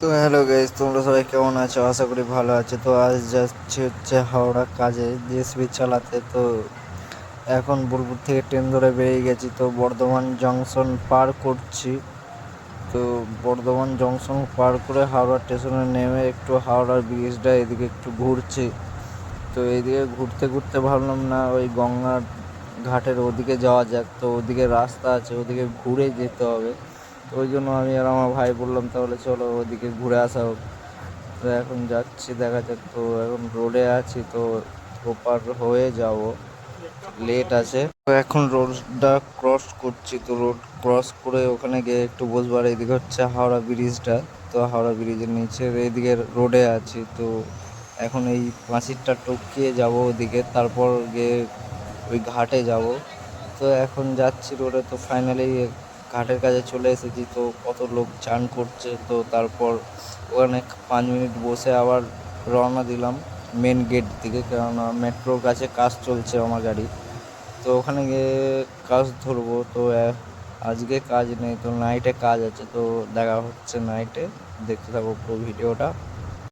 তো hello guys, তোমরা সবাই কেমন আছো? আশা করি ভালো আছো। তো আজ যাচ্ছি হচ্ছে হাওড়া কাজে জিএসবি চালাতে। তো এখন বোলপুর থেকে ট্রেন ধরে বেরিয়ে গেছি, তো বর্ধমান জংশন পার করছি। তো বর্ধমান জংশন পার করে হাওড়া স্টেশনে নেমে একটু হাওড়ার ব্রিজটা এদিকে একটু ঘুরছি। তো এইদিকে ঘুরতে ঘুরতে ভাবলাম না ওই গঙ্গার ঘাটের ওদিকে যাওয়া যাক, তো ওদিকে রাস্তা আছে, ওদিকে ঘুরে যেতে হবে। তো ওই জন্য আমি আর আমার ভাই বললাম তাহলে চলো ওদিকে ঘুরে আসা হোক। তো এখন যাচ্ছি, দেখা যাক। তো এখন রোডে আছি, তো ওপার হয়ে যাব, লেট আছে। তো এখন রোডটা ক্রস করছি, তো রোড ক্রস করে ওখানে গিয়ে একটু বসবো। আর এদিকে হচ্ছে হাওড়া ব্রিজটা, তো হাওড়া ব্রিজের নিচে এইদিকে রোডে আছি। তো এখন এই পাঁচিরটা টপকিয়ে যাব ওদিকে, তারপর গিয়ে ওই ঘাটে যাব। তো এখন যাচ্ছি রোডে, তো ফাইনালি ঘাটের কাছে চলে এসেছি। তো কত লোক চান করছে, তো তারপর ওখানে 5 মিনিট বসে আবার রওনা দিলাম মেন গেট দিকে, কেননা মেট্রোর কাছে কাজ চলছে আমার গাড়ি। তো ওখানে গিয়ে কাজ ধরবো। তো আজকে কাজ নেই, তো নাইটে কাজ আছে। তো দেখা হচ্ছে নাইটে, দেখতে থাকো পুরো ভিডিওটা।